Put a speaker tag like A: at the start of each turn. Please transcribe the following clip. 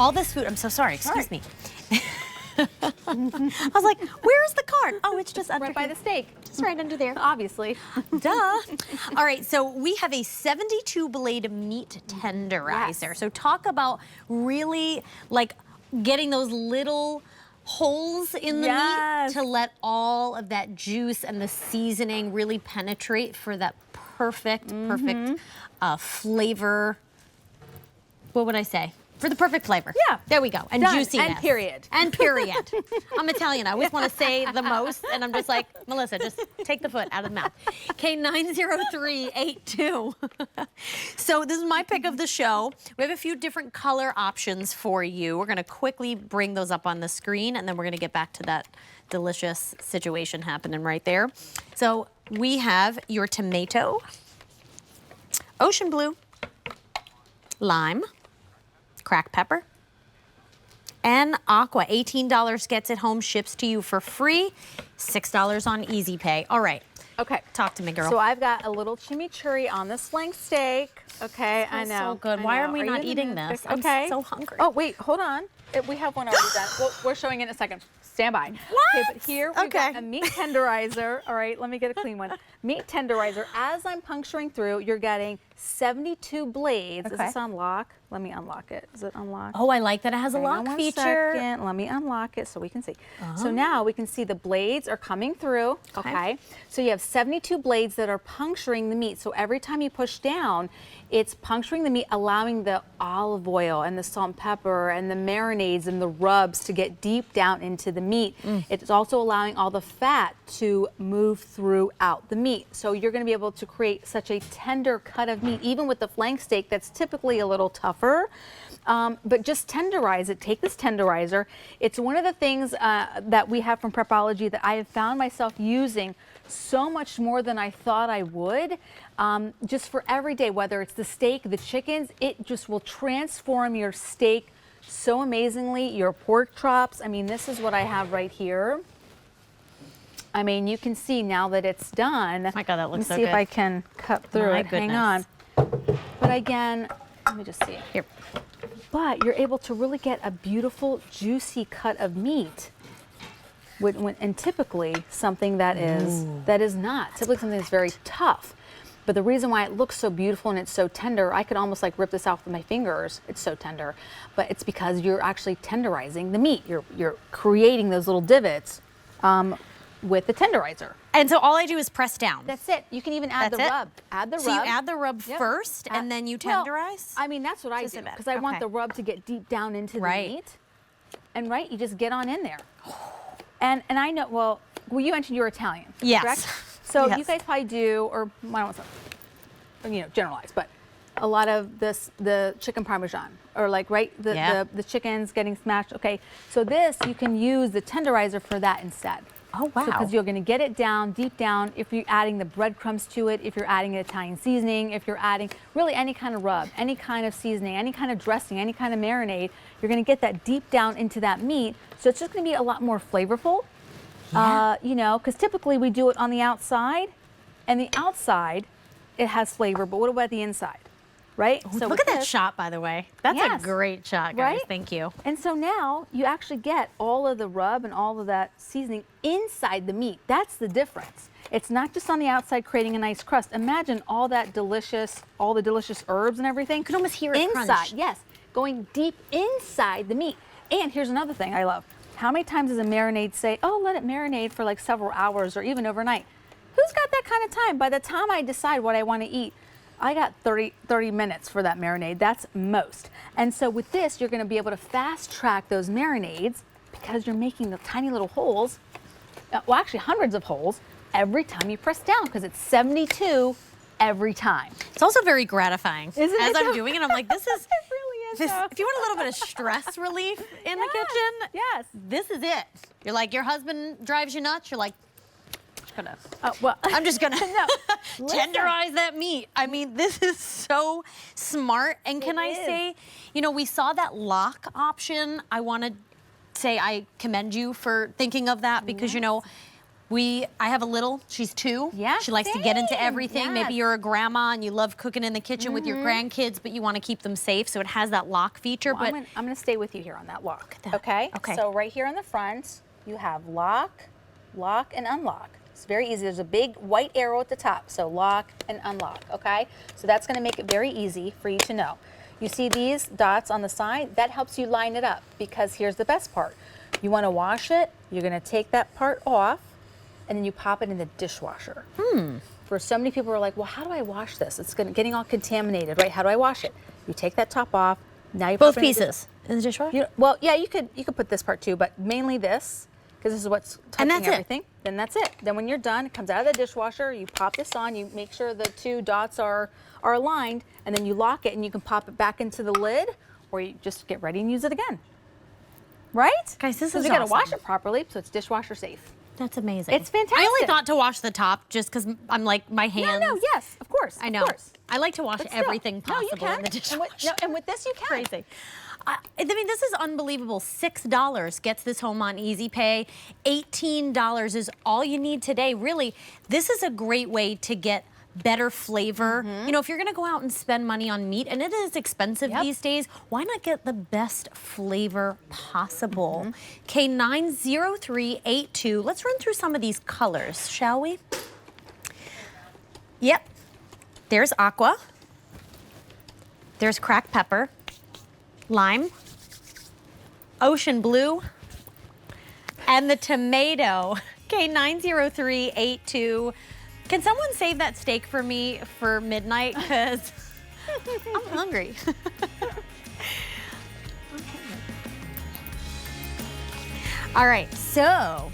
A: all this food. I'm so sorry. Excuse me. I was like, where's the cart? Oh, it's just under
B: Right by the steak.
A: Just right under there.
B: Obviously.
A: Duh. All right, so we have a 72 blade meat tenderizer.
B: Yes.
A: So talk about really like getting those little holes in the meat to let all of that juice and the seasoning really penetrate for that perfect flavor. What would I say? For the perfect flavor.
B: Yeah.
A: There we go. And
B: Done.
A: juiciness.
B: And period.
A: And period. I'm Italian. I always want to say the most, and I'm just like, Melissa, just take the foot out of the mouth. Okay, 90382. So this is my pick of the show. We have a few different color options for you. We're going to quickly bring those up on the screen, and then we're going to get back to that delicious situation happening right there. So we have your tomato, ocean blue, lime, cracked pepper, and aqua. $18 gets it home, ships to you for free. $6 on Easy Pay. All right.
B: Okay.
A: Talk to me, girl.
B: So I've got a little chimichurri on this flank steak. Okay, I know.
A: So good.
B: I
A: Why
B: know.
A: are we not eating this?
B: Okay.
A: I'm so hungry.
B: Oh, wait, hold on. We have one already done. Well, we're showing it in a second. Stand by.
A: What?
B: Okay, but here we've got a meat tenderizer. All right, let me get a clean one. Meat tenderizer. As I'm puncturing through, you're getting 72 blades.
A: Okay.
B: Is this on lock? Let me unlock it. Is it unlocked?
A: Oh, I like that it has a
B: Hang on
A: lock
B: one
A: feature.
B: second. Let me unlock it so we can see. So now we can see the blades are coming through. Okay. So you have 72 blades that are puncturing the meat. So every time you push down, it's puncturing the meat, allowing the olive oil and the salt and pepper and the marinades and the rubs to get deep down into the meat. It's also allowing all the fat to move throughout the meat. So you're going to be able to create such a tender cut of meat, even with the flank steak that's typically a little tougher. But just tenderize it. Take this tenderizer. It's one of the things that we have from Prepology that I have found myself using so much more than I thought I would. Just for every day, whether it's the steak, the chickens, it just will transform your steak so amazingly. Your pork chops. I mean, this is what I have right here. I mean, you can see now that it's done.
A: My God, that looks so
B: Let me see if
A: good.
B: I can cut through it. Hang on. But again, let me just see.
A: Here.
B: But you're able to really get a beautiful, juicy cut of meat. And typically something that is not. Typically something that's very tough. But the reason why it looks so beautiful and it's so tender, I could almost like rip this out with my fingers. It's so tender. But it's because you're actually tenderizing the meat. You're creating those little divots with the tenderizer.
A: And so all I do is press down.
B: That's it. You can even add the rub. Add the rub.
A: So you add the rub first, and then you tenderize?
B: Well, I mean, that's what I do, because I want the rub to get deep down into the meat. And you just get on in there. And I know, well, you mentioned you're Italian,
A: yes.
B: correct? So you guys probably do, or I don't want to, generalize, but a lot of the chicken parmesan, or like, the chicken's getting smashed. Okay, so this, you can use the tenderizer for that instead.
A: Oh, wow.
B: Because you're going to get it down, deep down, if you're adding the breadcrumbs to it, if you're adding an Italian seasoning, if you're adding really any kind of rub, any kind of seasoning, any kind of dressing, any kind of marinade, you're going to get that deep down into that meat. So it's just going to be a lot more flavorful, because typically we do it on the outside, and the outside, it has flavor, but what about the inside? Right?
A: So look at that shot, by the way. That's a great shot, guys.
B: Right?
A: Thank you.
B: And so now you actually get all of the rub and all of that seasoning inside the meat. That's the difference. It's not just on the outside creating a nice crust. Imagine all the delicious herbs and everything. You
A: can almost hear it
B: inside.
A: crunch.
B: Yes, going deep inside the meat. And here's another thing I love. How many times does a marinade say, oh, let it marinate for like several hours or even overnight? Who's got that kind of time? By the time I decide what I want to eat, I got 30 minutes for that marinade. That's most. And so with this, you're going to be able to fast track those marinades because you're making the tiny little holes, well, actually hundreds of holes every time you press down, because it's 72 every time.
A: It's also very gratifying.
B: Isn't it?
A: As I'm doing it, I'm like, this is,
B: it really is.
A: if you want a little bit of stress relief in the kitchen, this is it. You're like, your husband drives you nuts, you're like, I'm just gonna tenderize that meat. I mean, this is so smart. And can I say, we saw that lock option. I want to say I commend you for thinking of that, because I have a little, she's 2.
B: Yeah,
A: she likes to get into
B: same.
A: everything.
B: Yes.
A: Maybe you're a grandma and you love cooking in the kitchen with your grandkids, but you want to keep them safe, so it has that lock feature.
B: Well,
A: but
B: I'm gonna stay with you here on that lock.
A: that.
B: Okay.
A: Okay.
B: So right here on the front, you have lock, lock, and unlock. It's very easy. There's a big white arrow at the top, so lock and unlock. Okay. So that's gonna make it very easy for you to know. You see these dots on the side? That helps you line it up, because here's the best part. You want to wash it. You're gonna take that part off, and then you pop it in the dishwasher. For so many people who are like, well, how do I wash this? It's getting all contaminated, right? How do I wash it? You take that top off. Now you
A: Both
B: pop it in the
A: pieces in the dishwasher?
B: well, yeah, you could put this part too, but mainly this, because this is what's touching
A: that's it.
B: everything. Then that's it. Then when you're done, it comes out of the dishwasher. You pop this on. You make sure the 2 dots are aligned, and then you lock it, and you can pop it back into the lid, or you just get ready and use it again. Right?
A: Guys, this is
B: you gotta wash
A: awesome.
B: it properly, so it's dishwasher safe.
A: That's amazing.
B: It's fantastic.
A: I only thought to wash the top just because I'm like, my hands.
B: No, yes, of course.
A: I know.
B: Of course.
A: I like to wash
B: But still,
A: everything
B: no, you
A: possible
B: can.
A: in the dishwasher.
B: And with this, you can.
A: Crazy. I mean, this is unbelievable. $6 gets this home on Easy Pay. $18 is all you need today. Really, this is a great way to get better flavor. You know, if you're gonna go out and spend money on meat, and it is expensive these days, why not get the best flavor possible? K90382, let's run through some of these colors, shall we? Yep, there's aqua, there's cracked pepper, lime, ocean blue, and the tomato. K90382. Can someone save that steak for me for midnight? Because I'm hungry. All right, so